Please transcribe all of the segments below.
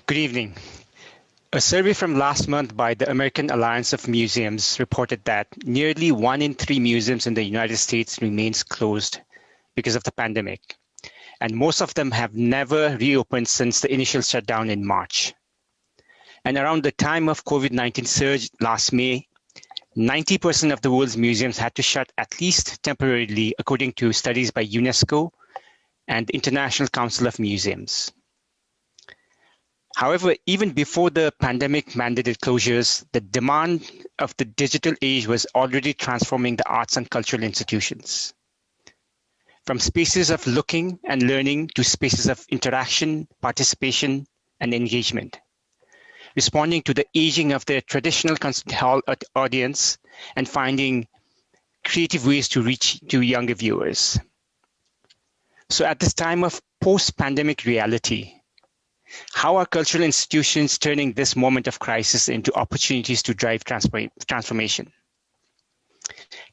Good evening. A survey from last month by the American Alliance of Museums reported that nearly 1 in 3 museums in the United States remains closed because of the pandemic, and most of them have never reopened since the initial shutdown in March. And around the time of COVID-19 surge last May, 90% of the world's museums had to shut at least temporarily, according to studies by UNESCO and the International Council of Museums. However, even before the pandemic mandated closures, the demand of the digital age was already transforming the arts and cultural institutions. From spaces of looking and learning to spaces of interaction, participation, and engagement, responding to the aging of their traditional concert hall audience and finding creative ways to reach to younger viewers. So at this time of post-pandemic reality, how are cultural institutions turning this moment of crisis into opportunities to drive transformation?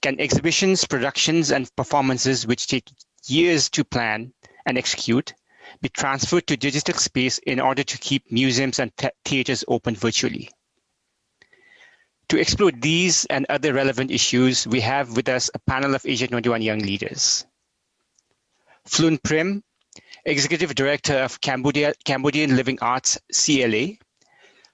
Can exhibitions, productions, and performances which take years to plan and execute be transferred to digital space in order to keep museums and theaters open virtually? To explore these and other relevant issues, we have with us a panel of Asia 21 young leaders. Phloeun Prim, Executive Director of Cambodian Living Arts, CLA.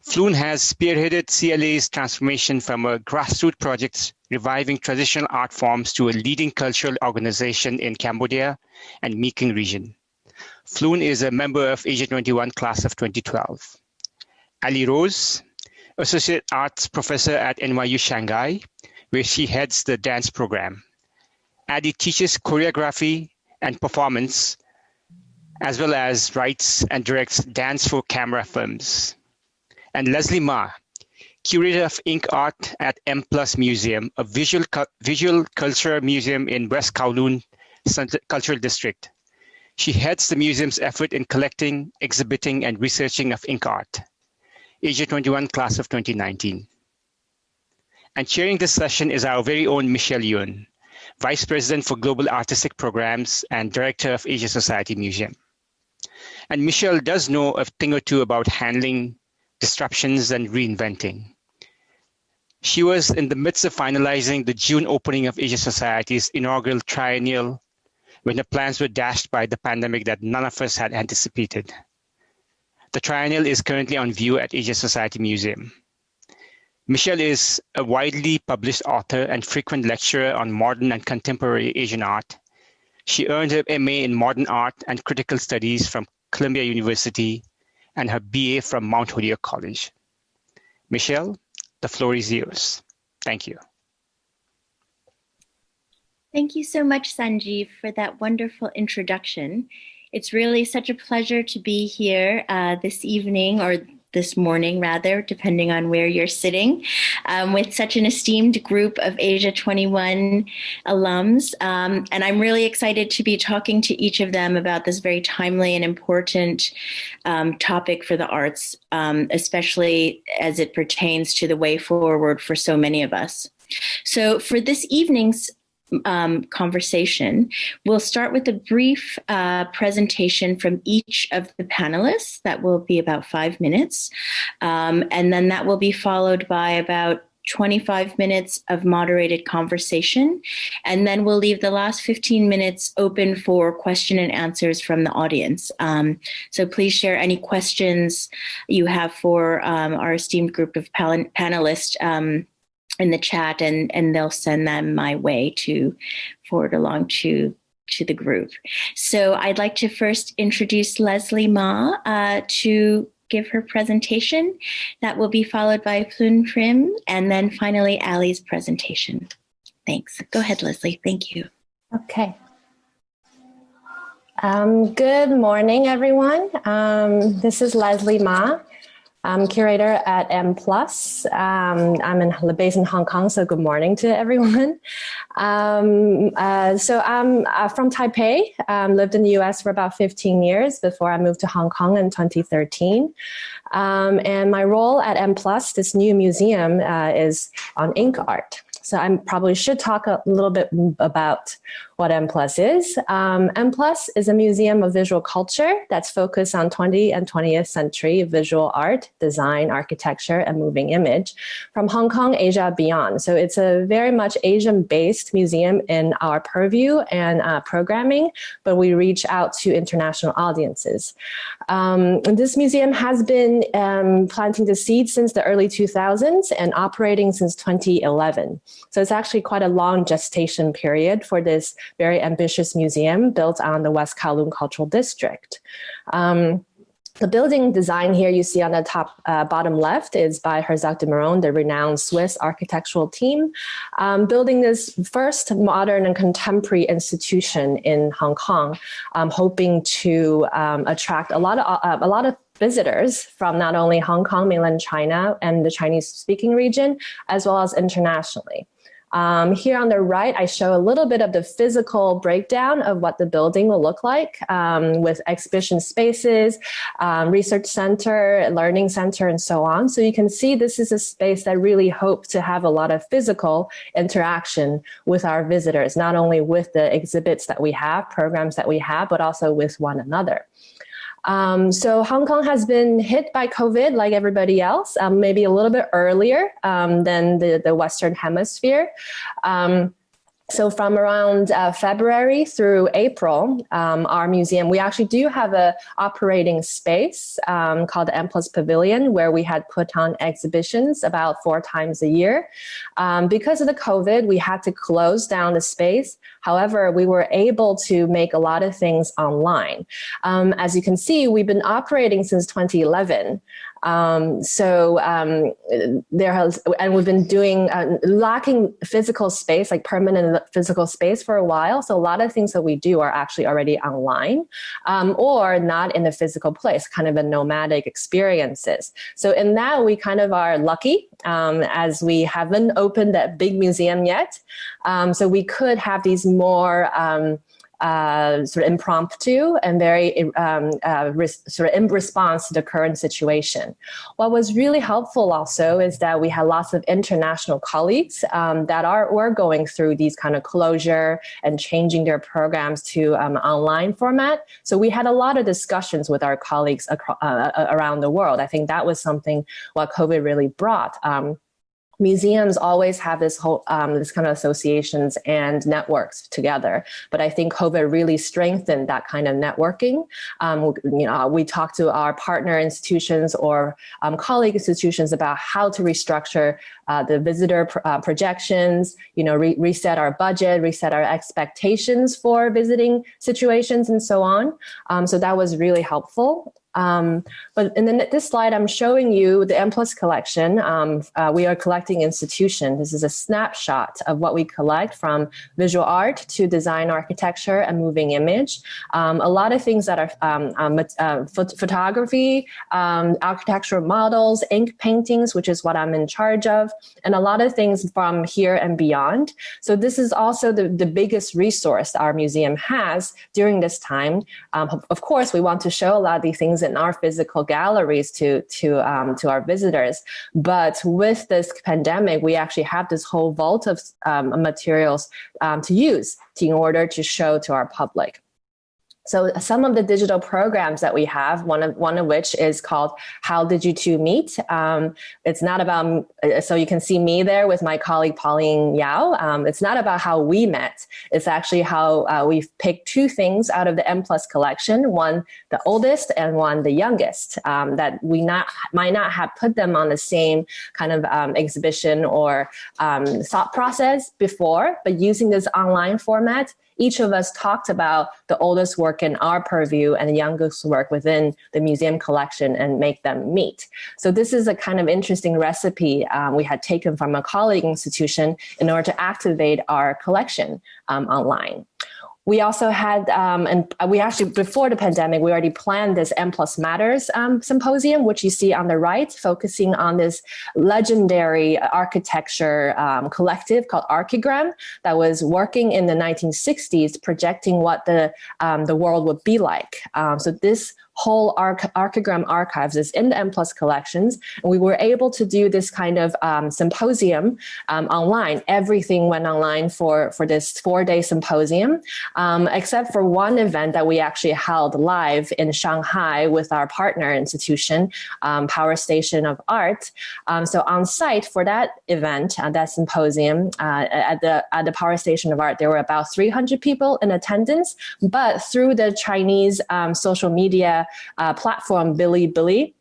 Phloeun has spearheaded CLA's transformation from a grassroots project reviving traditional art forms to a leading cultural organization in Cambodia and Mekong region. Phloeun is a member of Asia 21 class of 2012. Aly Rose, Associate Arts Professor at NYU Shanghai, where she heads the dance program. Aly teaches choreography and performance, as well as writes and directs dance for camera films. And Lesley Ma, curator of ink art at M+ Museum, a visual culture museum in West Kowloon Cultural District. She heads the museum's effort in collecting, exhibiting, and researching of ink art. Asia 21 class of 2019. And chairing this session is our very own Michelle Yun, Vice President for Global Artistic Programs and Director of Asia Society Museum. And Michelle does know a thing or two about handling disruptions and reinventing. She was in the midst of finalizing the June opening of Asia Society's inaugural triennial when the plans were dashed by the pandemic that none of us had anticipated. The triennial is currently on view at Asia Society Museum. Michelle is a widely published author and frequent lecturer on modern and contemporary Asian art. She earned her MA in Modern Art and Critical Studies from Columbia University and her BA from Mount Holyoke College. Michelle, the floor is yours. Thank you. Thank you so much, Sanjeev, for that wonderful introduction. It's really such a pleasure to be here this evening, or this morning rather, depending on where you're sitting, with such an esteemed group of Asia 21 alums. And I'm really excited to be talking to each of them about this very timely and important topic for the arts, especially as it pertains to the way forward for so many of us. So for this evening's conversation, we'll start with a brief presentation from each of the panelists. That will be about 5 minutes. And then that will be followed by about 25 minutes of moderated conversation. And then we'll leave the last 15 minutes open for question and answers from the audience. So please share any questions you have for our esteemed group of panelists in the chat, and they'll send them my way to forward along to the group. So I'd like to first introduce Lesley Ma to give her presentation. That will be followed by Phloeun Prim, and then finally Aly's presentation. Thanks. Go ahead, Lesley. Thank you. Okay. Good morning, everyone. This is Lesley Ma. I'm curator at M+. I'm based in Hong Kong, so good morning to everyone. So I'm from Taipei, lived in the US for about 15 years before I moved to Hong Kong in 2013. And my role at M+, this new museum, is on ink art. So I probably should talk a little bit about what M+ is. M+ is a museum of visual culture that's focused on 20th and 20th century visual art, design, architecture, and moving image from Hong Kong, Asia, beyond. So it's a very much Asian-based museum in our purview and programming, but we reach out to international audiences. This museum has been planting the seeds since the early 2000s and operating since 2011. So it's actually quite a long gestation period for this very ambitious museum built on the West Kowloon Cultural District. The building design here you see on the top bottom left is by Herzog de Meuron, the renowned Swiss architectural team, building this first modern and contemporary institution in Hong Kong, hoping to attract a lot of visitors from not only Hong Kong, mainland China, and the Chinese-speaking region, as well as internationally. Here on the right, I show a little bit of the physical breakdown of what the building will look like with exhibition spaces, research center, learning center, and so on. So you can see this is a space that really hopes to have a lot of physical interaction with our visitors, not only with the exhibits that we have, programs that we have, but also with one another. So Hong Kong has been hit by COVID like everybody else, maybe a little bit earlier than the Western Hemisphere. So from around February through April, our museum, we actually do have an operating space called the M+ Pavilion, where we had put on exhibitions about 4 times a year. Because of the COVID, we had to close down the space. However, we were able to make a lot of things online. As you can see, we've been operating since 2011. We've been doing lacking physical space, like permanent physical space for a while. So a lot of things that we do are actually already online, or not in a physical place, kind of a nomadic experiences. So in that, we kind of are lucky, as we haven't opened that big museum yet. So we could have these more, sort of impromptu and very sort of in response to the current situation. What was really helpful also is that we had lots of international colleagues that were going through these kind of closure and changing their programs to online format. So we had a lot of discussions with our colleagues around the world. I think that was something what COVID really brought. Museums always have this whole this kind of associations and networks together, but I think COVID really strengthened that kind of networking. We talked to our partner institutions or colleague institutions about how to restructure the visitor projections, reset our budget, reset our expectations for visiting situations, and so on. So that was really helpful. But in this slide, I'm showing you the M+ collection. We are collecting institution. This is a snapshot of what we collect from visual art to design, architecture, and moving image. A lot of things that are photography, architectural models, ink paintings, which is what I'm in charge of, and a lot of things from here and beyond. So this is also the biggest resource our museum has during this time. Of course, we want to show a lot of these things in our physical galleries to our visitors. But with this pandemic, we actually have this whole vault of materials to use in order to show to our public. So some of the digital programs that we have, one of which is called How Did You Two Meet? It's not about, so you can see me there with my colleague Pauline Yao. It's not about how we met. It's actually how we've picked 2 things out of the M+ collection, one the oldest and one the youngest, that we might not have put them on the same kind of exhibition or thought process before, but using this online format, each of us talked about the oldest work in our purview and the youngest work within the museum collection and make them meet. So this is a kind of interesting recipe we had taken from a colleague institution in order to activate our collection online. We also had, and we actually, before the pandemic, we already planned this M+ Matters symposium, which you see on the right, focusing on this legendary architecture collective called Archigram that was working in the 1960s, projecting what the world would be like. So this whole archigram archives is in the M+ collections. And we were able to do this kind of symposium online. Everything went online for this 4-day symposium, except for one event that we actually held live in Shanghai with our partner institution, Power Station of Art. So on site for that event, that symposium at the Power Station of Art, there were about 300 people in attendance, but through the Chinese social media platform Bilibili,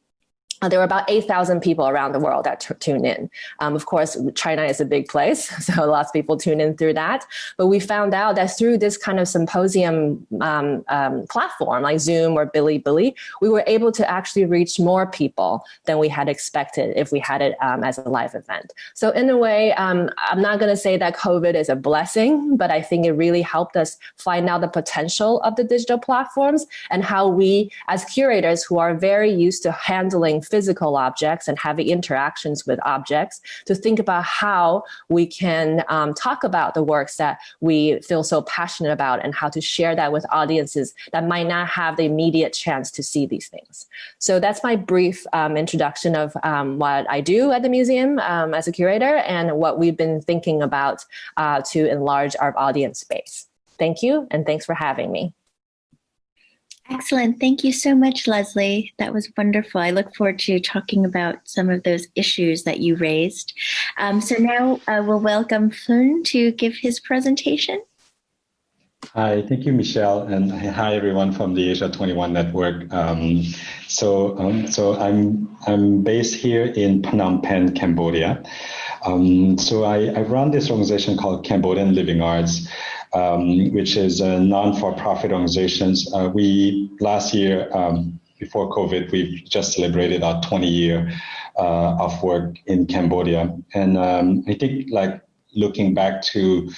there were about 8,000 people around the world that tuned in. Of course, China is a big place, so lots of people tune in through that. But we found out that through this kind of symposium platform like Zoom or Bilibili, we were able to actually reach more people than we had expected if we had it as a live event. So in a way, I'm not going to say that COVID is a blessing, but I think it really helped us find out the potential of the digital platforms and how we, as curators who are very used to handling physical objects and having interactions with objects, to think about how we can talk about the works that we feel so passionate about and how to share that with audiences that might not have the immediate chance to see these things. So that's my brief introduction of what I do at the museum as a curator and what we've been thinking about to enlarge our audience space. Thank you, and thanks for having me. Excellent. Thank you so much, Lesley. That was wonderful. I look forward to talking about some of those issues that you raised. So now we'll welcome Phloeun to give his presentation. Hi, thank you, Michelle, and hi everyone from the Asia 21 Network. So I'm based here in Phnom Penh, Cambodia. So I run this organization called Cambodian Living Arts, which is a non-for-profit organization. We last year, before COVID, we've just celebrated our 20-year of work in Cambodia, and I think like looking back to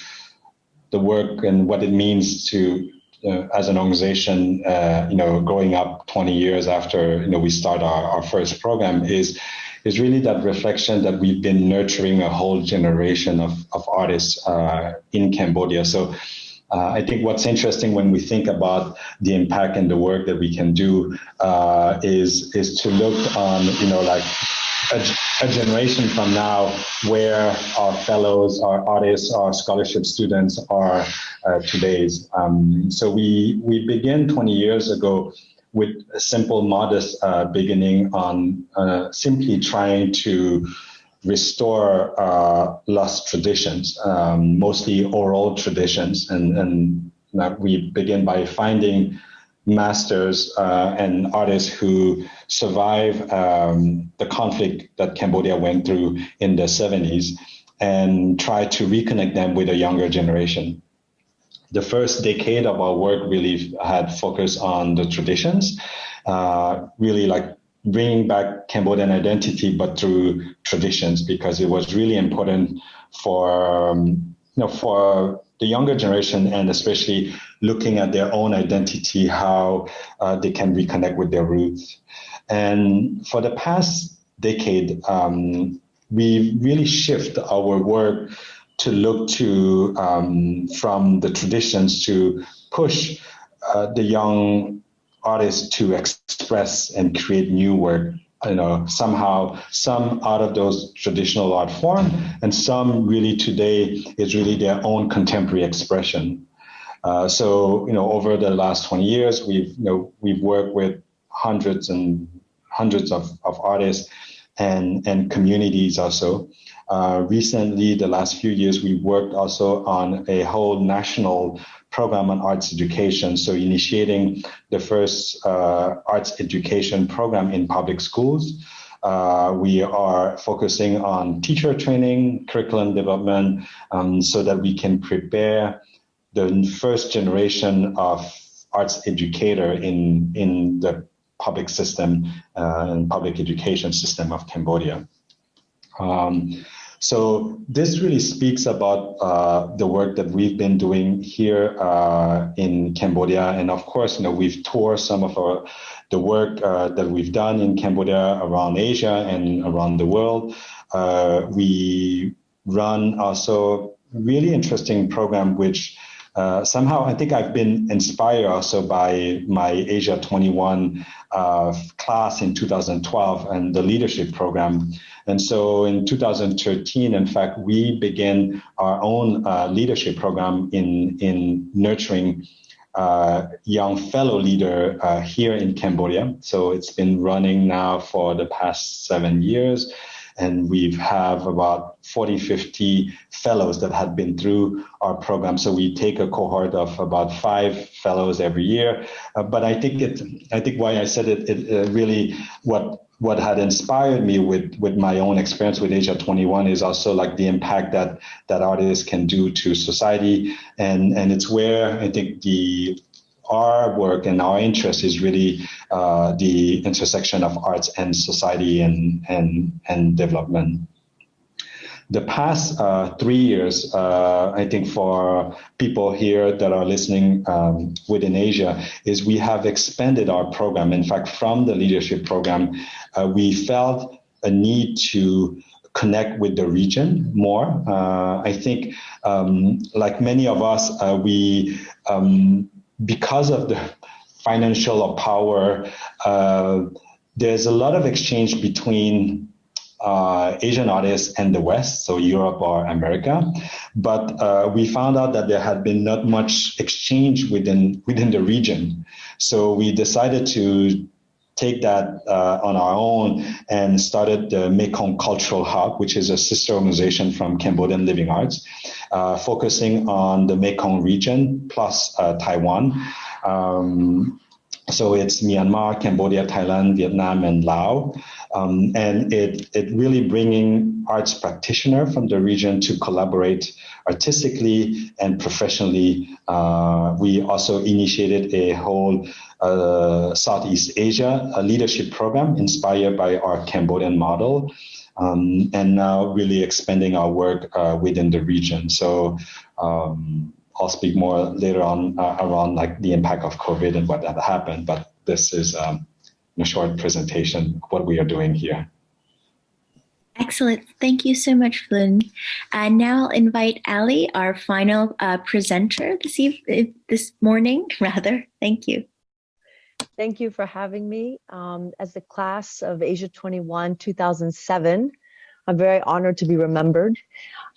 the work and what it means to as an organization, growing up 20 years after we start our first program is really that reflection that we've been nurturing a whole generation of artists in Cambodia. So I think what's interesting when we think about the impact and the work that we can do is to look on, like a generation from now where our fellows, our artists, our scholarship students are today's. So we began 20 years ago with a simple, modest beginning on simply trying to restore lost traditions, mostly oral traditions. And we begin by finding masters and artists who survived the conflict that Cambodia went through in the 70s and try to reconnect them with a younger generation. The first decade of our work really had focused on the traditions, really like bringing back Cambodian identity, but through traditions, because it was really important for the younger generation, and especially looking at their own identity, how they can reconnect with their roots. And for the past decade, we really shift our work to look to from the traditions to push the young artists to express and create new work. Somehow some out of those traditional art form, and some really today is really their own contemporary expression. So over the last 20 years, we've worked with hundreds and hundreds of artists and communities also. Recently, the last few years, we worked also on a whole national program on arts education. So initiating the first arts education program in public schools. We are focusing on teacher training, curriculum development, so that we can prepare the first generation of arts educator in the public system and public education system of Cambodia. So this really speaks about the work that we've been doing here in Cambodia. And of course, we've toured some of the work that we've done in Cambodia around Asia and around the world. We run also really interesting program, which somehow I think I've been inspired also by my Asia 21 class in 2012 and the leadership program. And so in 2013, in fact, we began our own leadership program in nurturing young fellow leader here in Cambodia. So it's been running now for the past 7 years. And we have about 40, 50 fellows that have been through our program. So we take a cohort of about 5 fellows every year. But I think why I said it really what had inspired me with my own experience with Asia 21 is also like the impact that artists can do to society. And it's where I think our work and our interest is really the intersection of arts and society and development. The past 3 years, I think for people here that are listening within Asia, is we have expanded our program. In fact, from the leadership program, we felt a need to connect with the region more. I think, like many of us, we because of the financial power, there's a lot of exchange between Asian artists and the West, so Europe or America. But we found out that there had been not much exchange within the region. So we decided to take that on our own and started the Mekong Cultural Hub, which is a sister organization from Cambodian Living Arts, focusing on the Mekong region plus Taiwan. So it's Myanmar, Cambodia, Thailand, Vietnam, and Laos. And it really bringing arts practitioners from the region to collaborate artistically and professionally. We also initiated a whole Southeast Asia leadership program inspired by our Cambodian model, and now really expanding our work within the region. So I'll speak more later on around like the impact of COVID and what that happened, but this is a short presentation of what we are doing here. Excellent. Thank you so much, Phloeun. And now I'll invite Aly, our final presenter this morning, rather. Thank you. Thank you for having me. As the class of Asia 21 2007, I'm very honored to be remembered.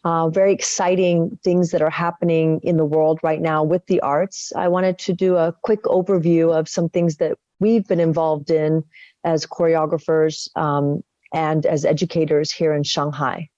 Very exciting things that are happening in the world right now with the arts. I wanted to do a quick overview of some things that we've been involved in as choreographers and as educators here in Shanghai.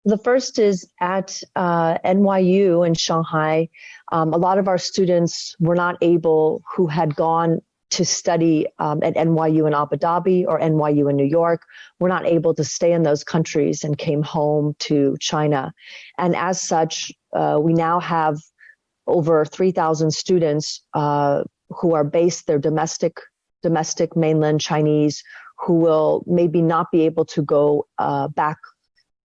The first is at NYU in Shanghai. A lot of our students were not able, who had gone to study at NYU in Abu Dhabi or NYU in New York, were not able to stay in those countries and came home to China. And as such, we now have over 3,000 students who are based, they're domestic mainland Chinese, who will maybe not be able to go back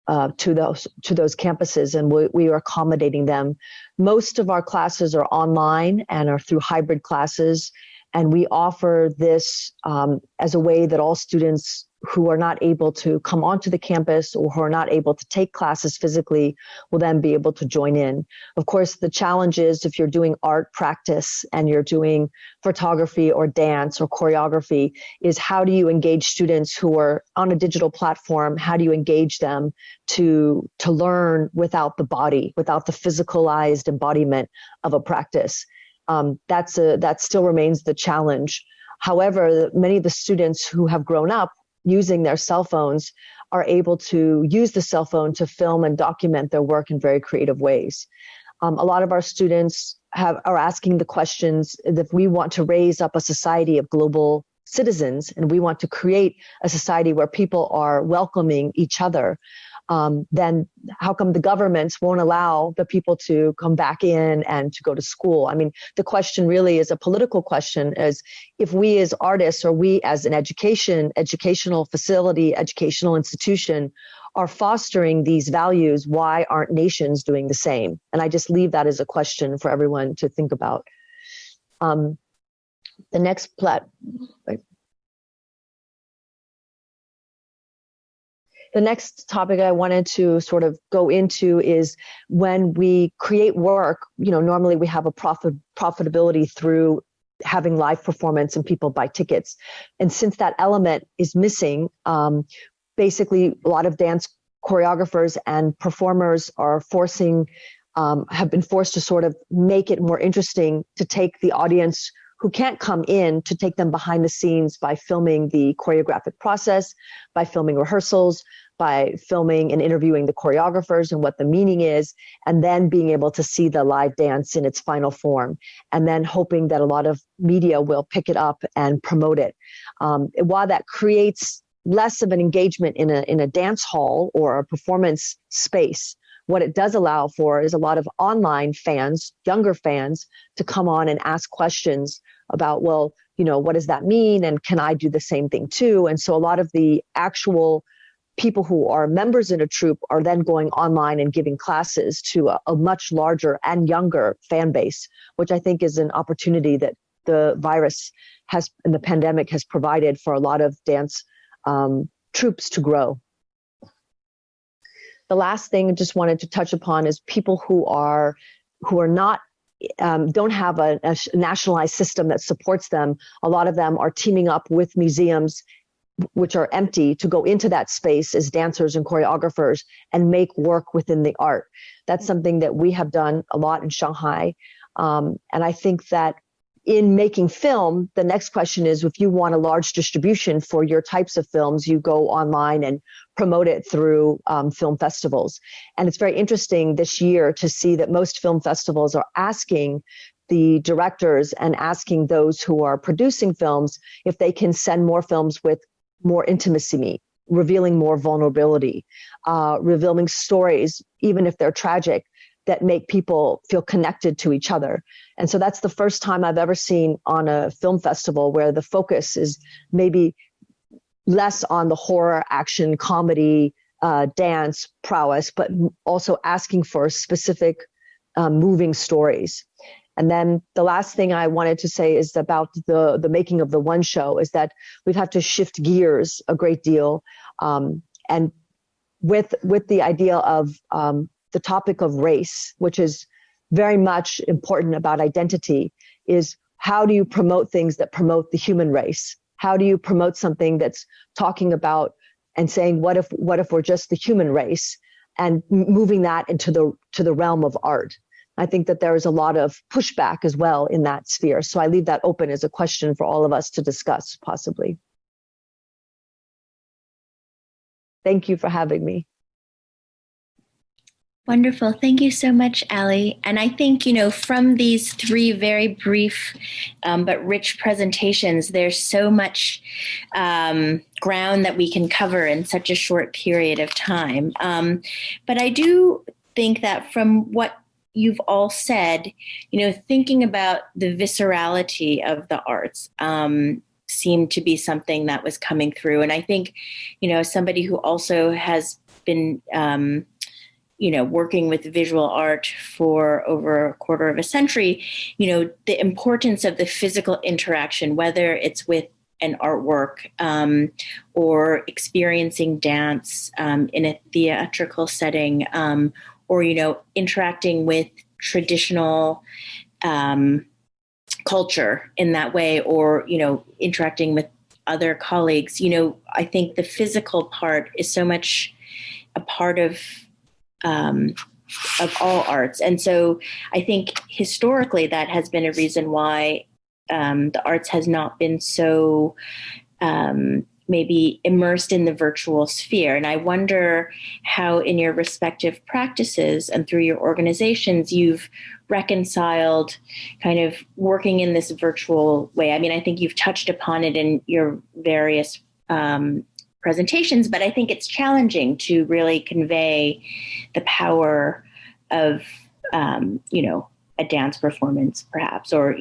to those campuses, and we are accommodating them. Most of our classes are online and are through hybrid classes. And we offer this as a way that all students who are not able to come onto the campus or who are not able to take classes physically will then be able to join in. Of course, the challenge is if you're doing art practice and you're doing photography or dance or choreography, is how do you engage students who are on a digital platform? How do you engage them to learn without the body, without the physicalized embodiment of a practice? That still remains the challenge. However, many of the students who have grown up using their cell phones are able to use the cell phone to film and document their work in very creative ways. A lot of our students are asking the questions if we want to raise up a society of global citizens and we want to create a society where people are welcoming each other. Then how come the governments won't allow the people to come back in and to go to school? I mean, the question really is a political question, as if we as artists or we as an educational facility, educational institution are fostering these values, why aren't nations doing the same? And I just leave that as a question for everyone to think about. The next The next topic I wanted to sort of go into is when we create work, normally we have a profitability through having live performance and people buy tickets. And since that element is missing, basically a lot of dance choreographers and performers are have been forced to sort of make it more interesting to take the audience who can't come in, to take them behind the scenes by filming the choreographic process, by filming rehearsals, by filming and interviewing the choreographers and what the meaning is, and then being able to see the live dance in its final form, and then hoping that a lot of media will pick it up and promote it. While that creates less of an engagement in a dance hall or a performance space, what it does allow for is a lot of online fans, younger fans, to come on and ask questions about, well, what does that mean? And can I do the same thing too? And so a lot of the actual people who are members in a troupe are then going online and giving classes to a much larger and younger fan base, which I think is an opportunity that the virus and the pandemic has provided for a lot of dance troupes to grow. The last thing I just wanted to touch upon is people who are not don't have a nationalized system that supports them. A lot of them are teaming up with museums which are empty to go into that space as dancers and choreographers and make work within the art. That's something that we have done a lot in Shanghai. And I think that in making film, the next question is, if you want a large distribution for your types of films, you go online and promote it through film festivals. And it's very interesting this year to see that most film festivals are asking the directors and asking those who are producing films if they can send more films with more intimacy, revealing more vulnerability, revealing stories, even if they're tragic, that make people feel connected to each other. And so that's the first time I've ever seen on a film festival where the focus is maybe less on the horror, action, comedy, dance prowess, but also asking for specific moving stories. And then the last thing I wanted to say is about the making of the one show is that we've had to shift gears a great deal. And with the idea of the topic of race, which is very much important about identity, is how do you promote things that promote the human race? How do you promote something that's talking about and saying, what if we're just the human race, and moving that into the realm of art? I think that there is a lot of pushback as well in that sphere. So I leave that open as a question for all of us to discuss, possibly. Thank you for having me. Wonderful. Thank you so much, Aly. And I think, from these three very brief but rich presentations, there's so much ground that we can cover in such a short period of time. But I do think that from what you've all said, thinking about the viscerality of the arts seemed to be something that was coming through. And I think, as somebody who also has been working with visual art for over a quarter of a century, the importance of the physical interaction, whether it's with an artwork or experiencing dance in a theatrical setting, or, interacting with traditional culture in that way, or, interacting with other colleagues. I think the physical part is so much a part of all arts. And so I think historically that has been a reason why the arts has not been so maybe immersed in the virtual sphere. And I wonder how in your respective practices and through your organizations, you've reconciled kind of working in this virtual way. I mean, I think you've touched upon it in your various presentations, but I think it's challenging to really convey the power of, a dance performance, perhaps, or,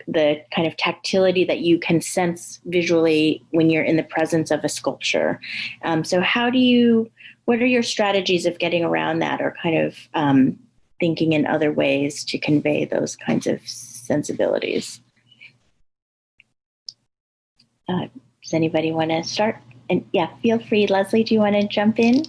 the kind of tactility that you can sense visually when you're in the presence of a sculpture. So what are your strategies of getting around that, or kind of thinking in other ways to convey those kinds of sensibilities? Does anybody want to start? And yeah, feel free. Lesley, do you want to jump in?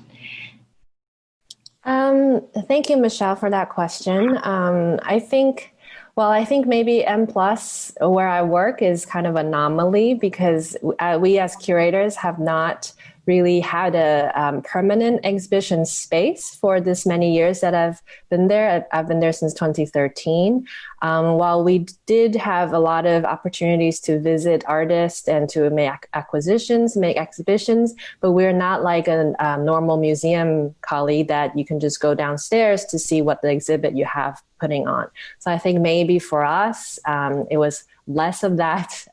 Thank you, Michelle, for that question. I think Well, I think maybe M plus where I work is kind of anomaly because we as curators have not really had a permanent exhibition space for this many years that I've been there. I've been there since 2013. While we did have a lot of opportunities to visit artists and to make acquisitions, make exhibitions, but we're not like a normal museum colleague that you can just go downstairs to see what the exhibit you have putting on. So I think maybe for us, it was less of that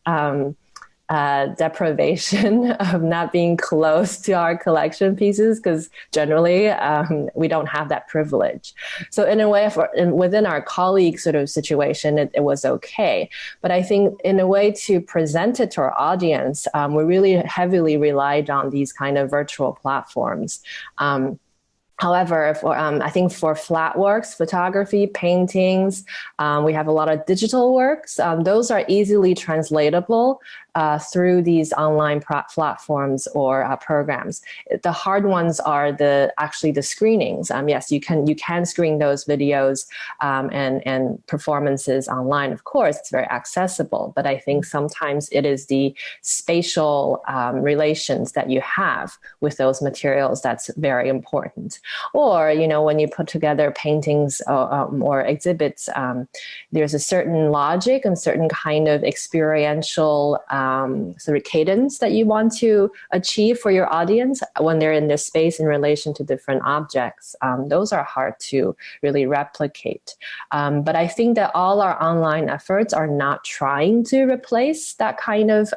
deprivation of not being close to our collection pieces, because generally we don't have that privilege. So in a way, within our colleague sort of situation, it was okay. But I think in a way to present it to our audience, we really heavily relied on these kind of virtual platforms. However, I think for flat works, photography, paintings, we have a lot of digital works. Those are easily translatable through these online platforms or programs. The hard ones are actually the screenings. Yes, you can screen those videos and performances online. Of course, it's very accessible, but I think sometimes it is the spatial relations that you have with those materials that's very important. Or, when you put together paintings or exhibits, there's a certain logic and certain kind of experiential sort of cadence that you want to achieve for your audience when they're in this space in relation to different objects. Those are hard to really replicate. But I think that all our online efforts are not trying to replace that kind of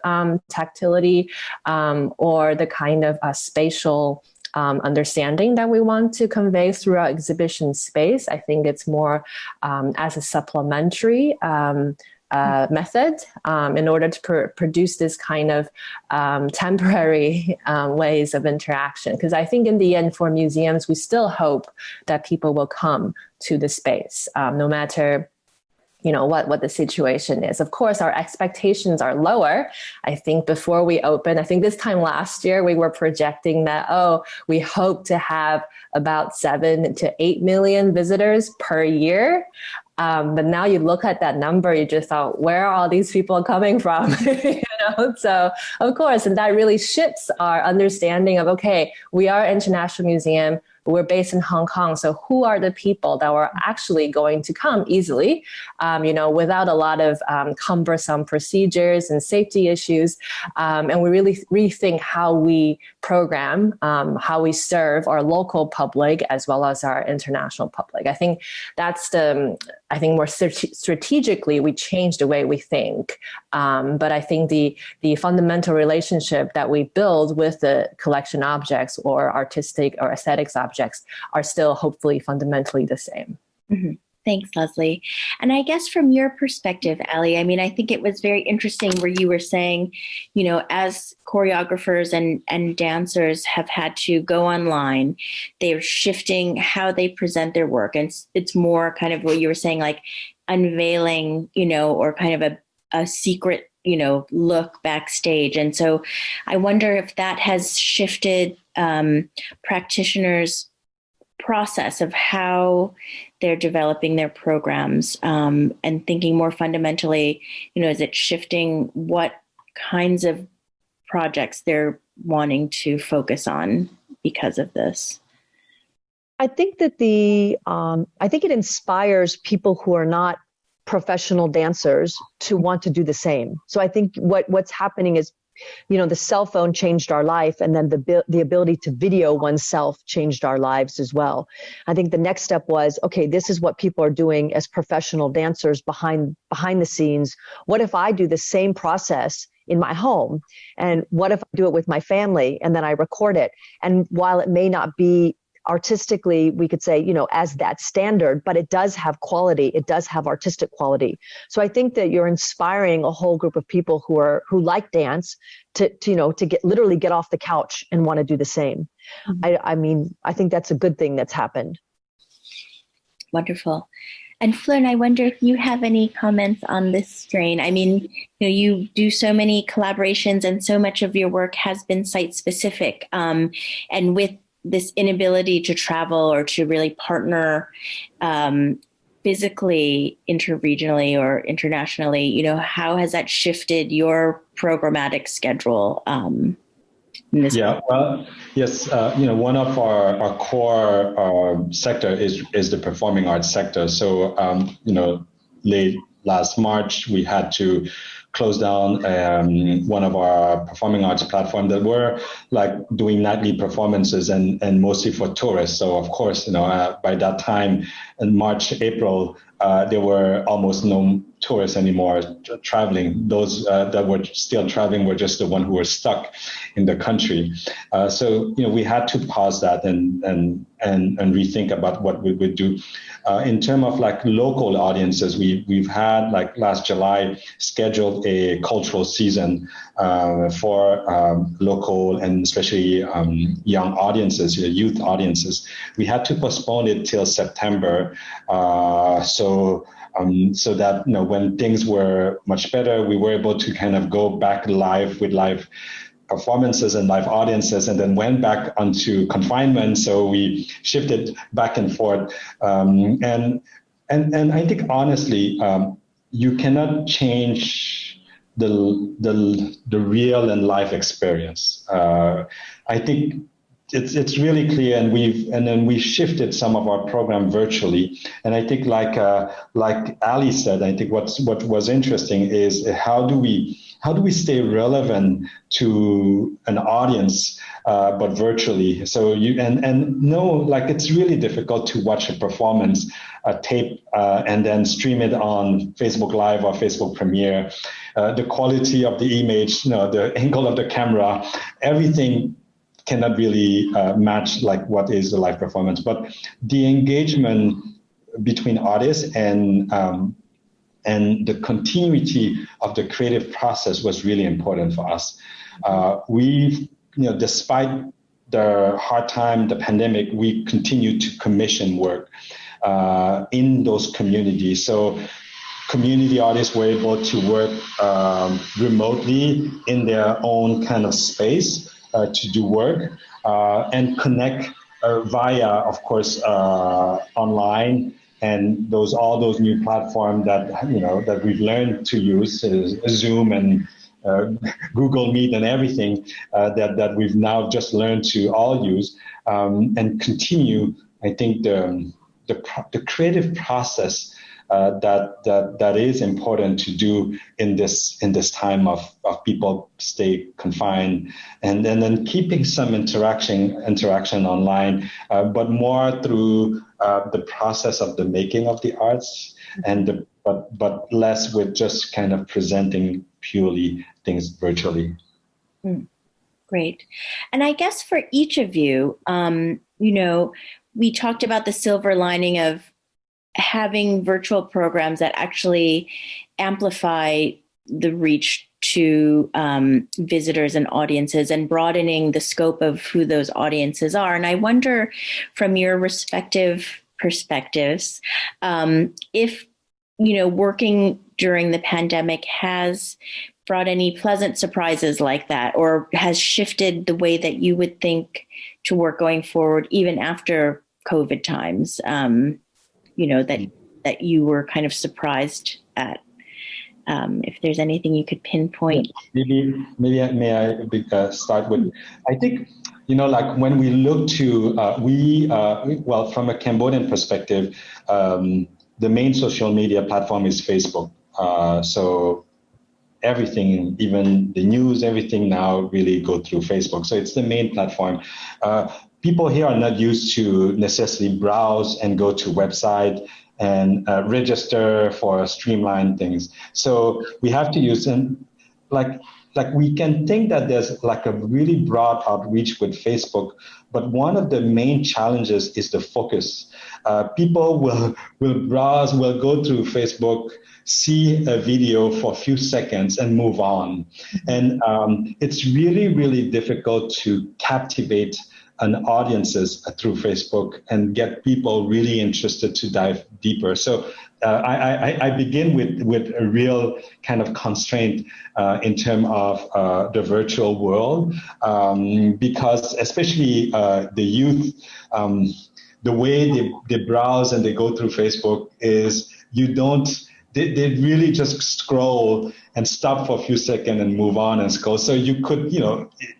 tactility or the kind of spatial understanding that we want to convey through our exhibition space. I think it's more as a supplementary method in order to produce this kind of temporary ways of interaction. Because I think in the end, for museums, we still hope that people will come to the space, no matter what the situation is. Of course, our expectations are lower. I think before we open, I think this time last year, we were projecting that, we hope to have about 7 to 8 million visitors per year. But now you look at that number, you just thought, where are all these people coming from? So of course, and that really shifts our understanding of, okay, we are an international museum. We're based in Hong Kong. So who are the people that were actually going to come easily, without a lot of cumbersome procedures and safety issues. And we really rethink how we program, how we serve our local public as well as our international public. I think that's more strategically, we change the way we think. But I think the fundamental relationship that we build with the collection objects or artistic or aesthetics objects are still hopefully fundamentally the same. Mm-hmm. Thanks, Lesley. And I guess from your perspective, Aly, I think it was very interesting where you were saying, as choreographers and dancers have had to go online, they're shifting how they present their work. And it's more kind of what you were saying, like unveiling, or kind of a secret, look backstage. And so I wonder if that has shifted practitioners' process of how they're developing their programs and thinking more fundamentally, is it shifting what kinds of projects they're wanting to focus on because of this? I think that I think it inspires people who are not professional dancers to want to do the same. So I think what's happening is, the cell phone changed our life, and then the ability to video oneself changed our lives as well. I think the next step was, okay, this is what people are doing as professional dancers behind the scenes. What if I do the same process in my home? And what if I do it with my family and then I record it? And while it may not be artistically, we could say, as that standard, but it does have quality. It does have artistic quality. So I think that you're inspiring a whole group of people who like dance to get off the couch and want to do the same. Mm-hmm. I think that's a good thing that's happened. Wonderful. And Phloeun, I wonder if you have any comments on this strain. You do so many collaborations and so much of your work has been site specific. And with this inability to travel or to really partner physically, interregionally or internationally, how has that shifted your programmatic schedule? Yeah, well, yes, one of our core sector is the performing arts sector. So, late last March, we had to close down one of our performing arts platform that were like doing nightly performances and mostly for tourists. So of course, by that time in March, April, there were almost no tourists anymore traveling. Those that were still traveling were just the ones who were stuck in the country. So we had to pause that and rethink about what we would do. In terms of like local audiences, we've had like last July scheduled a cultural season for local and especially young audiences, youth audiences. We had to postpone it till September. So that when things were much better, we were able to kind of go back live with live performances and live audiences, and then went back onto confinement. So we shifted back and forth, and I think honestly, you cannot change the real and life experience. I think it's really clear, and then we shifted some of our program virtually. And I think like Aly said, I think what was interesting is how do we stay relevant to an audience, but virtually? So it's really difficult to watch a performance tape and then stream it on Facebook Live or Facebook Premiere. The quality of the image, the angle of the camera, everything cannot really match like what is a live performance. But the engagement between artists and the continuity of the creative process was really important for us. Despite the hard time, the pandemic, we continued to commission work in those communities. So community artists were able to work remotely in their own kind of space to do work and connect via, of course, online. And all those new platforms that we've learned to use, Zoom and Google Meet and everything that we've now just learned to all use, and continue. I think the creative process that is important to do in this time of people stay confined, and then keeping some interaction online, but more through the process of the making of the arts, and but less with just kind of presenting purely things virtually. Great. And I guess for each of you, we talked about the silver lining of having virtual programs that actually amplify the reach to visitors and audiences and broadening the scope of who those audiences are. And I wonder, from your respective perspectives, if, working during the pandemic has brought any pleasant surprises like that, or has shifted the way that you would think to work going forward, even after COVID times, that you were kind of surprised at. If there's anything you could pinpoint. Maybe may I start with, I think, like when we look to, from a Cambodian perspective, the main social media platform is Facebook. So everything, even the news, everything now really go through Facebook. So it's the main platform. People here are not used to necessarily browse and go to website and register for streamlined things. So we have to use them, like we can think that there's like a really broad outreach with Facebook, but one of the main challenges is the focus. People will browse, will go through Facebook, see a video for a few seconds and move on. And it's really, really difficult to captivate an audiences through Facebook and get people really interested to dive deeper. So I begin with a real kind of constraint in terms of the virtual world, because especially the youth, the way they browse and they go through Facebook is they really just scroll and stop for a few seconds and move on and scroll. So you could,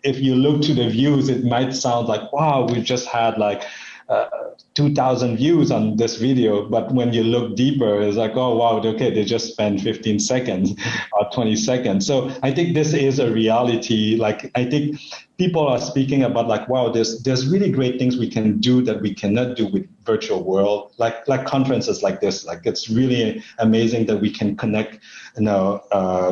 if you look to the views, it might sound like, wow, we just had like 2,000 views on this video. But when you look deeper, it's like, oh, wow, okay, they just spent 15 seconds or 20 seconds. So I think this is a reality. Like, I think people are speaking about like, wow, there's really great things we can do that we cannot do with virtual world, like conferences like this. Like, it's really amazing that we can connect,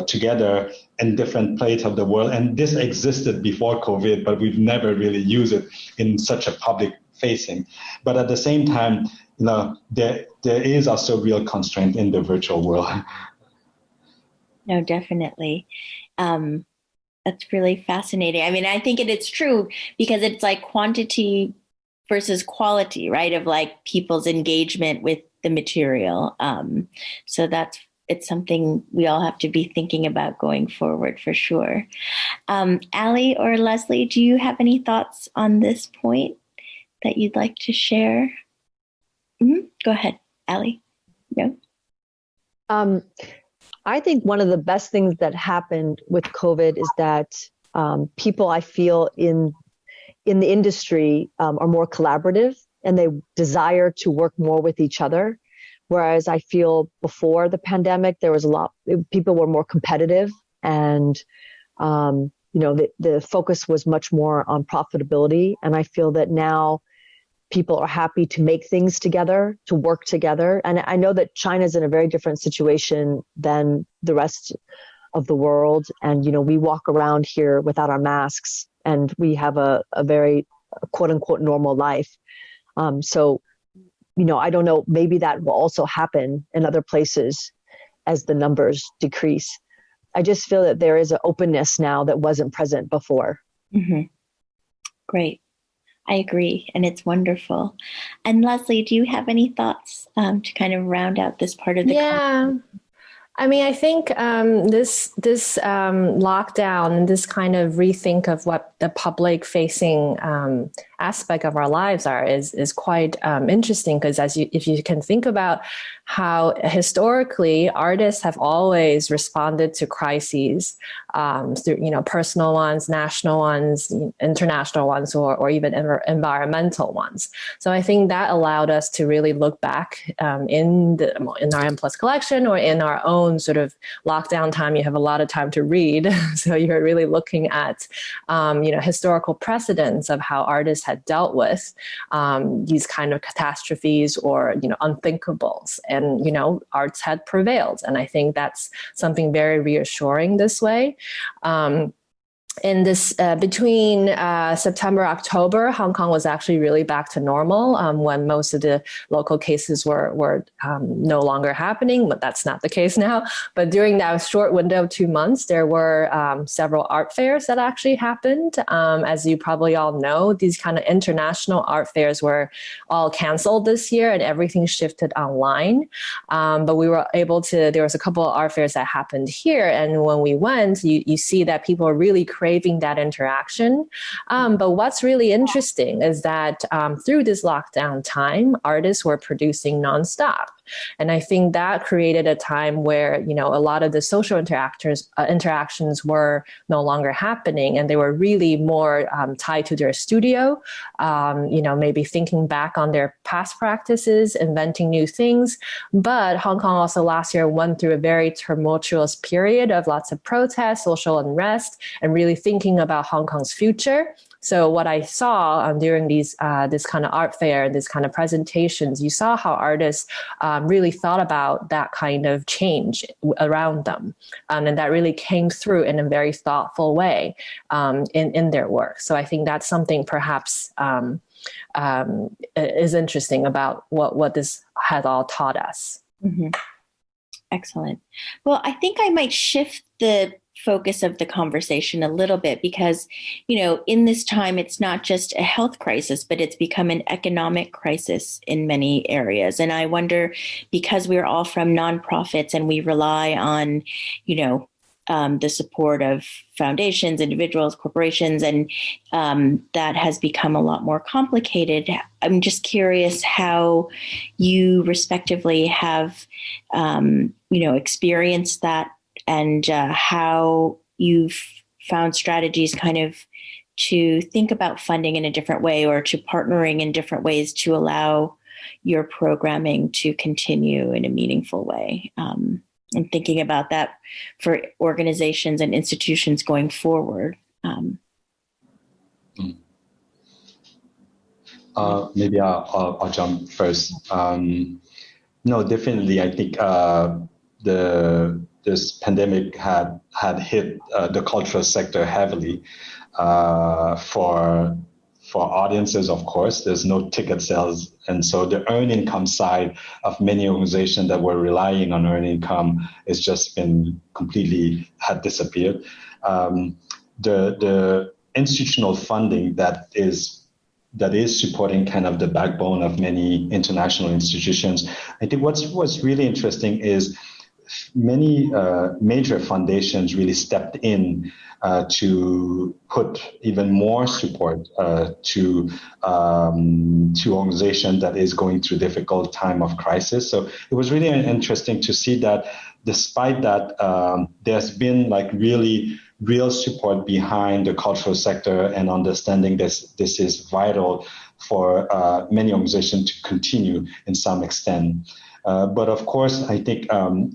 together in different places of the world. And this existed before COVID, but we've never really used it in such a public facing. But at the same time, there is also real constraint in the virtual world. No, definitely. That's really fascinating. I mean, I think it's true because it's like quantity versus quality, right? Of like people's engagement with the material. So it's something we all have to be thinking about going forward for sure. Aly or Lesley, do you have any thoughts on this point that you'd like to share? Mm-hmm. Go ahead, Aly. No? I think one of the best things that happened with COVID is that people, I feel, in the industry are more collaborative and they desire to work more with each other. Whereas I feel before the pandemic, there was people were more competitive and, the focus was much more on profitability. And I feel that now people are happy to make things together, to work together. And I know that China's in a very different situation than the rest of the world. And, we walk around here without our masks and we have a very quote unquote normal life. I don't know, maybe that will also happen in other places as the numbers decrease. I just feel that there is an openness now that wasn't present before. Mm-hmm. Great. I agree. And it's wonderful. And Lesley, do you have any thoughts to kind of round out this part of the conversation? I mean, I think this lockdown and this kind of rethink of what the public facing aspect of our lives are is quite interesting, because if you can think about how historically artists have always responded to crises through personal ones, national ones, international ones, or even environmental ones. So I think that allowed us to really look back in our M+ collection or in our own sort of lockdown time. You have a lot of time to read, so you're really looking at historical precedents of how artists had dealt with these kind of catastrophes or unthinkables, and arts had prevailed. And I think that's something very reassuring this way. In this between September, October, Hong Kong was actually really back to normal when most of the local cases were no longer happening, but that's not the case now. But during that short window of 2 months, there were several art fairs that actually happened. As you probably all know, these kind of international art fairs were all canceled this year and everything shifted online. But we were able to, there was a couple of art fairs that happened here. And when we went, you see that people are really craving that interaction. But what's really interesting is that through this lockdown time, artists were producing nonstop. And I think that created a time where, a lot of the social interactions were no longer happening, and they were really more tied to their studio, maybe thinking back on their past practices, inventing new things. But Hong Kong also last year went through a very tumultuous period of lots of protests, social unrest, and really thinking about Hong Kong's future. So what I saw during this kind of art fair and this kind of presentations, you saw how artists really thought about that kind of change around them. And that really came through in a very thoughtful way in their work. So I think that's something perhaps is interesting about what this has all taught us. Mm-hmm. Excellent. Well, I think I might shift the focus of the conversation a little bit because, in this time, it's not just a health crisis, but it's become an economic crisis in many areas. And I wonder, because we're all from nonprofits and we rely on, the support of foundations, individuals, corporations, and that has become a lot more complicated. I'm just curious how you respectively have, experienced that, and how you've found strategies kind of to think about funding in a different way, or to partnering in different ways to allow your programming to continue in a meaningful way. And thinking about that for organizations and institutions going forward. Maybe I'll jump first. No, definitely. I think this pandemic had hit the cultural sector heavily. For audiences, of course, there's no ticket sales. And so the earned income side of many organizations that were relying on earned income has just been had disappeared. The institutional funding that is supporting kind of the backbone of many international institutions. I think what's really interesting is many major foundations really stepped in to put even more support to organizations that is going through difficult time of crisis. So it was really interesting to see that despite that, there's been like real support behind the cultural sector, and understanding this is vital for many organizations to continue in some extent. But of course, I think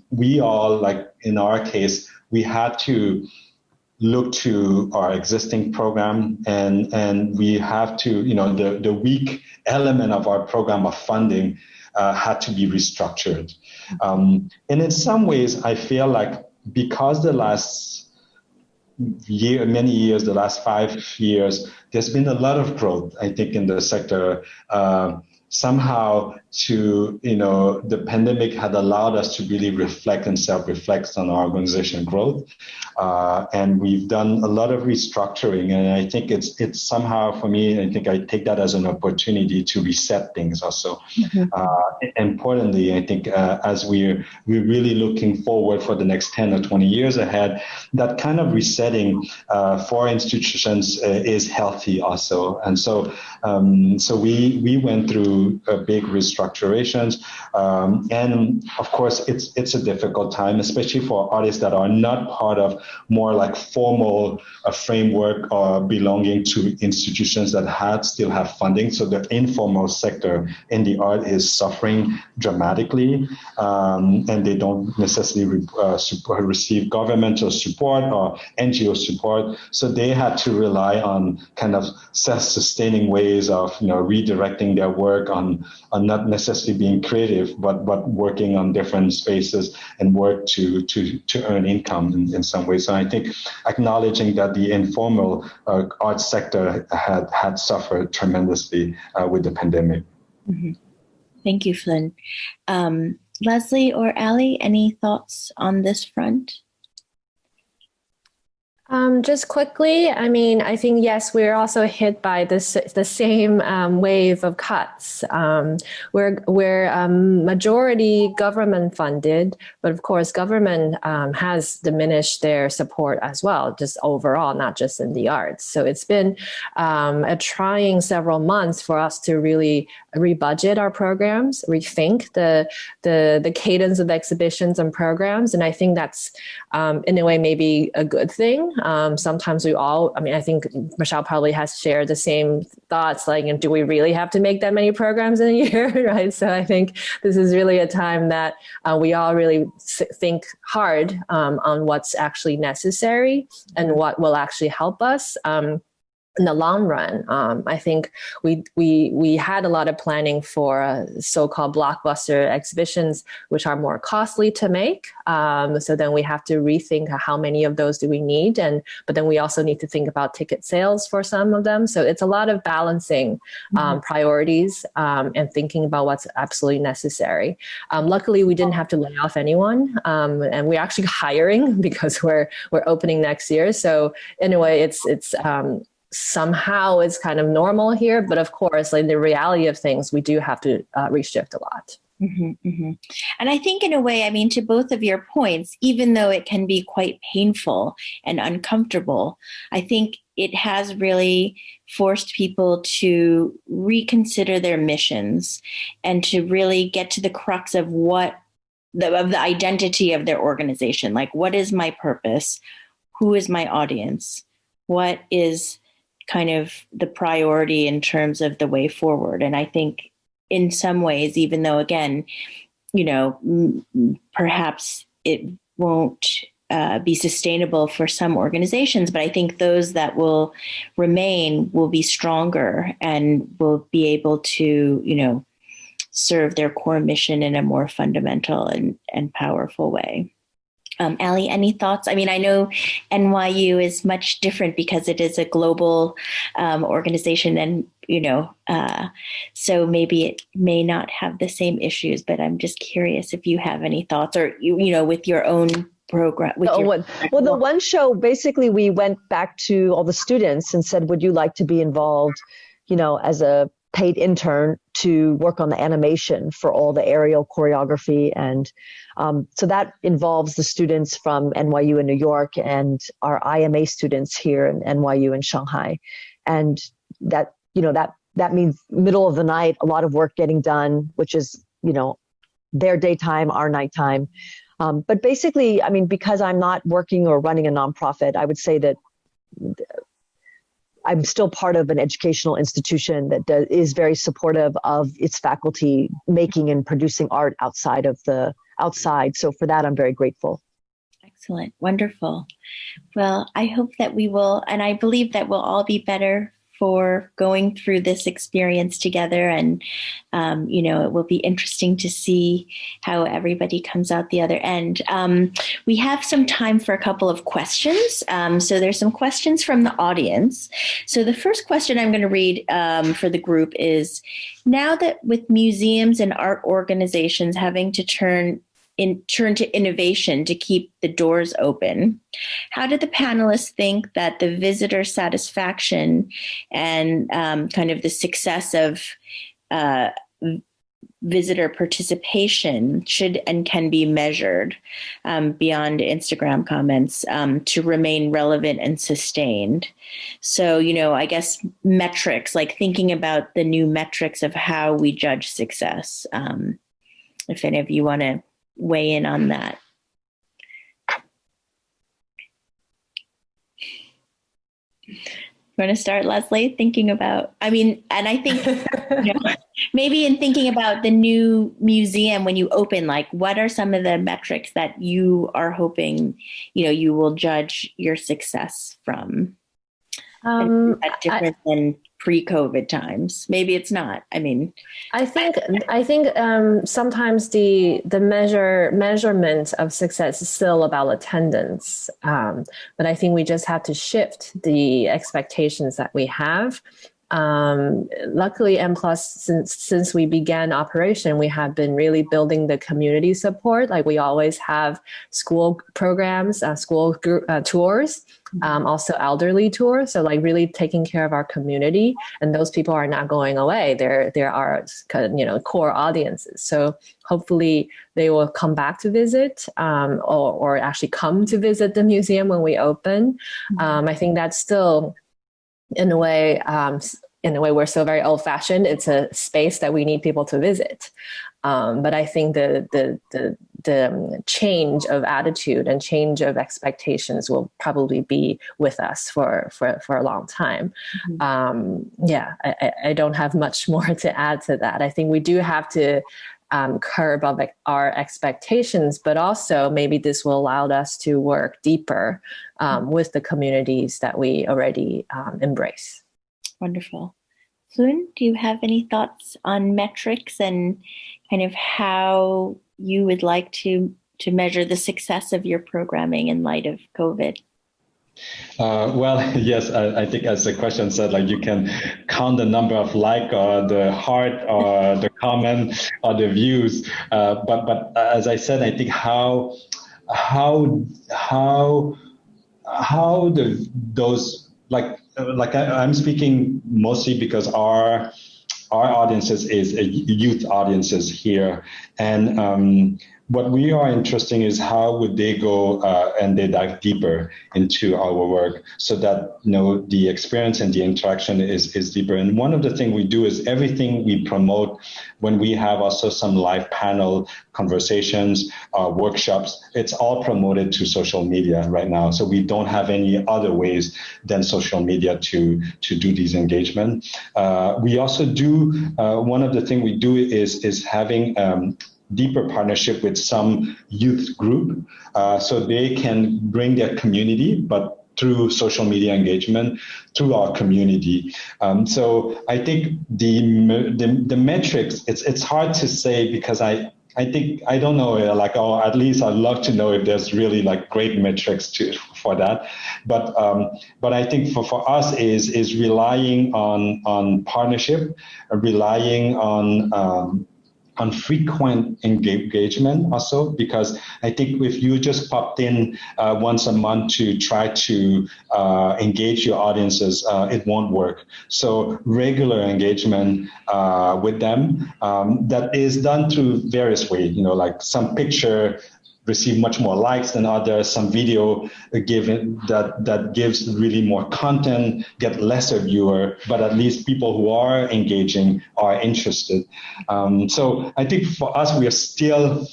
we all, like in our case, we had to look to our existing program, and we have to, the weak element of our program of funding had to be restructured. And in some ways, I feel like because the last many years, the last 5 years, there's been a lot of growth, I think, in the sector. Somehow the pandemic had allowed us to really reflect and self-reflect on our organization growth. And we've done a lot of restructuring. And I think it's somehow, for me, I think I take that as an opportunity to reset things also. Importantly, I think as we're really looking forward for the next 10 or 20 years ahead, that kind of resetting for institutions is healthy also. And so we went through big restructurations. And of course, it's a difficult time, especially for artists that are not part of more like formal framework or belonging to institutions that still have funding. So the informal sector in the art is suffering dramatically, and they don't necessarily receive governmental support or NGO support. So they had to rely on kind of self-sustaining ways of redirecting their work on not necessarily being creative, but working on different spaces and work to earn income in some ways. So I think acknowledging that the informal arts sector had suffered tremendously with the pandemic. Mm-hmm. Thank you, Phloeun. Lesley or Aly, any thoughts on this front? Just quickly, I think, yes, we're also hit by the same wave of cuts. We're majority government funded, but of course, government has diminished their support as well, just overall, not just in the arts. So it's been a trying several months for us to really rebudget our programs, rethink the cadence of exhibitions and programs. And I think that's, in a way, maybe a good thing. Sometimes I think Michelle probably has shared the same thoughts, like, do we really have to make that many programs in a year, right? So I think this is really a time that we all really think hard on what's actually necessary and what will actually help us. In the long run, I think we had a lot of planning for so-called blockbuster exhibitions, which are more costly to make. So then we have to rethink how many of those do we need, but then we also need to think about ticket sales for some of them. So it's a lot of balancing priorities and thinking about what's absolutely necessary. Luckily, we didn't have to lay off anyone, and we're actually hiring because we're opening next year. So anyway, it's somehow it's kind of normal here, but of course, like the reality of things, we do have to reshift a lot. And I think in a way, I mean, to both of your points, even though it can be quite painful and uncomfortable, I think it has really forced people to reconsider their missions and to really get to the crux of of the identity of their organization. Like, what is my purpose? Who is my audience? What is kind of the priority in terms of the way forward? And I think in some ways, even though, again, perhaps it won't be sustainable for some organizations, but I think those that will remain will be stronger and will be able to, serve their core mission in a more fundamental and powerful way. Aly, any thoughts? I mean, I know NYU is much different because it is a global organization, and so maybe it may not have the same issues. But I'm just curious if you have any thoughts, or with your own program. Well, the one show, basically, we went back to all the students and said, "Would you like to be involved, as a paid intern to work on the animation for all the aerial choreography?" And so that involves the students from NYU in New York and our IMA students here in NYU in Shanghai. And that means middle of the night, a lot of work getting done, which is, their daytime, our nighttime. But basically, I mean, because I'm not working or running a nonprofit, I would say that I'm still part of an educational institution that is very supportive of its faculty making and producing art outside. So for that, I'm very grateful. Excellent. Wonderful. Well, I hope that we will, and I believe that we'll all be better for going through this experience together. And, it will be interesting to see how everybody comes out the other end. We have some time for a couple of questions. So there's some questions from the audience. So the first question I'm going to read for the group is, now that with museums and art organizations having to turn to innovation to keep the doors open, how did the panelists think that the visitor satisfaction and kind of the success of visitor participation should and can be measured beyond Instagram comments to remain relevant and sustained? So, I guess metrics, like thinking about the new metrics of how we judge success. If any of you want to weigh in on that. You want to start, Lesley, thinking about, and I think maybe in thinking about the new museum when you open, like what are some of the metrics that you are hoping, you will judge your success from? That's different than pre-COVID times. Maybe it's not. I think sometimes the measurement of success is still about attendance, but I think we just have to shift the expectations that we have. Luckily, M+, since we began operation, we have been really building the community support. Like we always have school programs, school group, tours, also elderly tours. So like really taking care of our community, and those people are not going away. There are core audiences. So hopefully they will come back to visit, or actually come to visit the museum when we open. I think that's still, in a way, we're still very old-fashioned. It's a space that we need people to visit. But I think the change of attitude and change of expectations will probably be with us for a long time. I don't have much more to add to that. I think we do have to curb our expectations, but also maybe this will allow us to work deeper with the communities that we already embrace. Wonderful. Phloeun, do you have any thoughts on metrics and kind of how you would like to measure the success of your programming in light of COVID? Well, yes, I think as the question said, like you can count the number of like or the heart or the comment or the views. But as I said, I think how those I'm speaking mostly because our our audiences is youth audiences here, and what we are interested in is how would they go and they dive deeper into our work so that the experience and the interaction is deeper. And one of the things we do is everything we promote when we have also some live panel conversations, workshops, it's all promoted to social media right now. So we don't have any other ways than social media to do these engagement. We also do, one of the things we do is having deeper partnership with some youth group, so they can bring their community, but through social media engagement, through our community. So I think the metrics, it's hard to say because I think, I don't know, at least I'd love to know if there's really great metrics for that. But I think for us is relying on partnership, relying on frequent engagement also, because I think if you just popped in once a month to try to engage your audiences, it won't work. So regular engagement with them that is done through various ways, some picture receive much more likes than others, some video that gives really more content, get lesser viewer, but at least people who are engaging are interested. So I think for us, we are still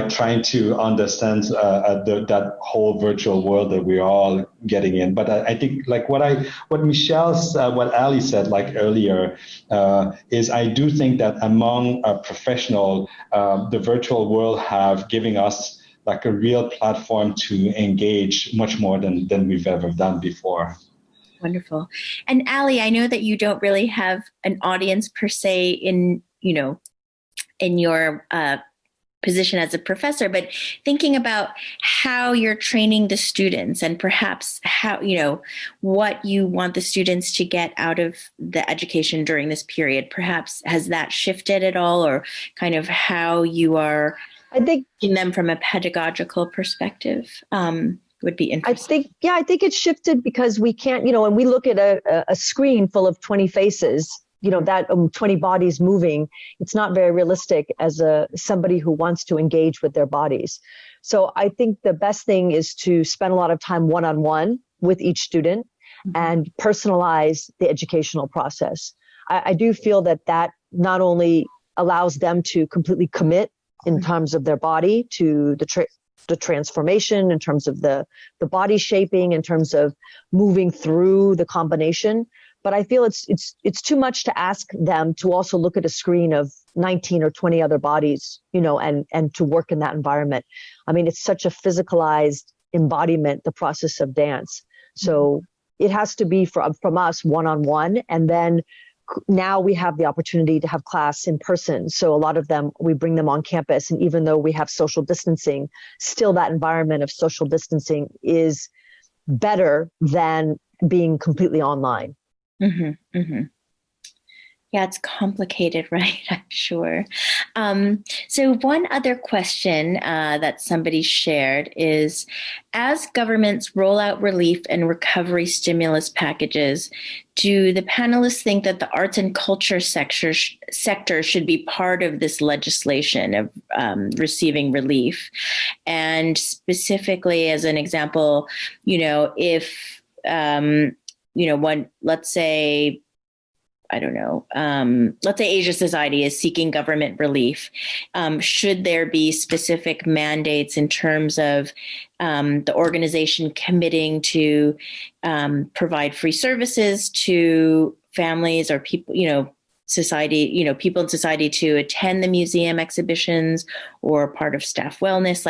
trying to understand that whole virtual world that we're all getting in. But I think what Michelle said, what Aly said earlier, is I do think that among a professional, the virtual world have given us a real platform to engage much more than we've ever done before. Wonderful. And Aly, I know that you don't really have an audience per se in your position as a professor, but thinking about how you're training the students and perhaps how, what you want the students to get out of the education during this period, perhaps has that shifted at all, or kind of how you are in them from a pedagogical perspective would be interesting. I think it's shifted because we can't, when we look at a screen full of 20 faces, that 20 bodies moving, it's not very realistic as somebody who wants to engage with their bodies. So I think the best thing is to spend a lot of time one-on-one with each student and personalize the educational process. I do feel that not only allows them to completely commit in terms of their body to the transformation, in terms of the body shaping, in terms of moving through the combination, but I feel it's too much to ask them to also look at a screen of 19 or 20 other bodies, and to work in that environment. I mean, it's such a physicalized embodiment, the process of dance. So it has to be from us one-on-one. And then now we have the opportunity to have class in person. So a lot of them, we bring them on campus. And even though we have social distancing, still that environment of social distancing is better than being completely online. Mm-hmm, mm-hmm. Yeah, it's complicated, right? I'm sure. So one other question that somebody shared is, as governments roll out relief and recovery stimulus packages, do the panelists think that the arts and culture sector should be part of this legislation of receiving relief? And specifically, as an example, if, let's say, I don't know, let's say Asia Society is seeking government relief. Should there be specific mandates in terms of the organization committing to provide free services to families or people, society, people in society to attend the museum exhibitions or part of staff wellness?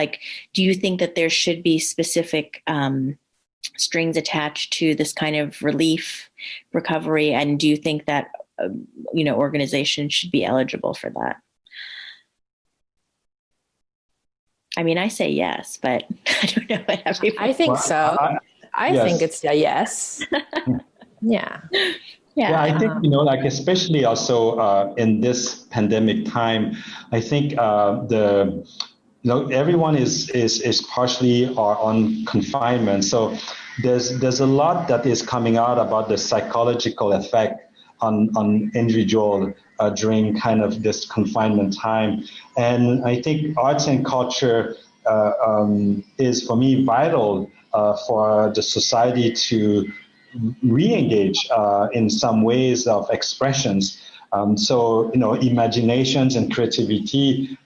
Do you think that there should be specific strings attached to this kind of relief recovery? And do you think that, organizations should be eligible for that? I mean, I say yes, but I don't know what everybody. I think so. I yes. think it's a yes. Yeah. Yeah, I think, especially also in this pandemic time, I think everyone is partially on confinement. So there's a lot that is coming out about the psychological effect on individual during kind of this confinement time. And I think arts and culture is, for me, vital for the society to re-engage in some ways of expressions. So, imaginations and creativity,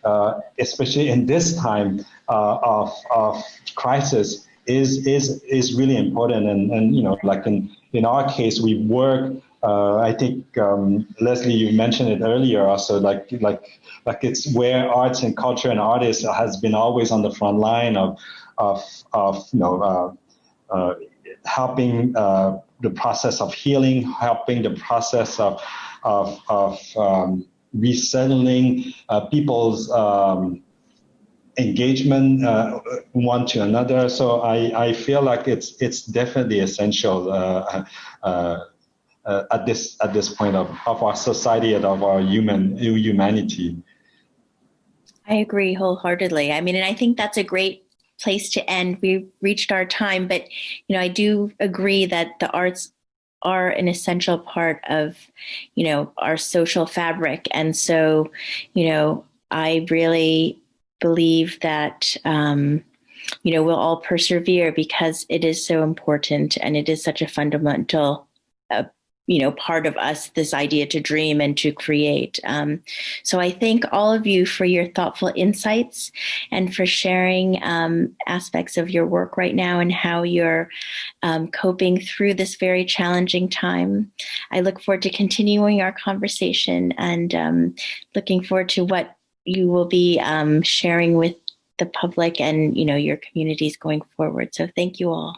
especially in this time of crisis, is really important. And like in our case, we work. I think Lesley, you mentioned it earlier. Also, like it's where arts and culture and artists has been always on the front line of helping the process of healing, helping the process of resettling people's engagement one to another. So I feel like it's definitely essential at this point of our society and of our humanity. I agree wholeheartedly. I mean, and I think that's a great place to end. We've reached our time, but I do agree that the arts are an essential part of our social fabric, and so I really believe that we'll all persevere because it is so important and it is such a fundamental part of us, this idea to dream and to create. So I thank all of you for your thoughtful insights and for sharing aspects of your work right now and how you're coping through this very challenging time. I look forward to continuing our conversation and looking forward to what you will be sharing with the public and your communities going forward. So thank you all.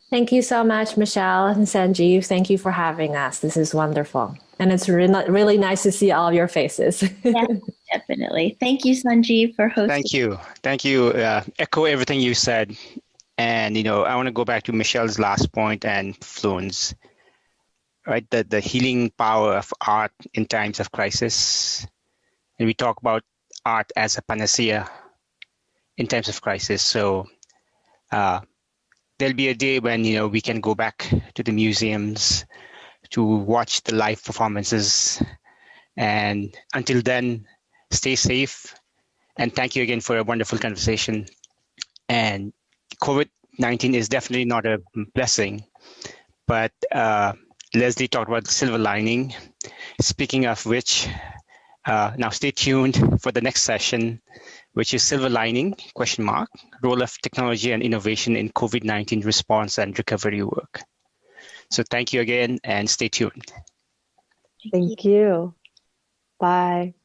Thank you so much, Michelle and Sanjeev. Thank you for having us. This is wonderful. And it's really nice to see all your faces. Yeah, definitely. Thank you, Sanjeev, for hosting. Thank you. Echo everything you said. And, I want to go back to Michelle's last point and Phloeun's, right? The healing power of art in times of crisis. And we talk about art as a panacea in times of crisis. So, there'll be a day when we can go back to the museums to watch the live performances, and until then, stay safe. And thank you again for a wonderful conversation. And COVID-19 is definitely not a blessing, but Lesley talked about the silver lining. Speaking of which, now stay tuned for the next session, which is Silver Lining, ? Role of technology and innovation in COVID-19 response and recovery work. So thank you again and stay tuned. Thank you. Bye.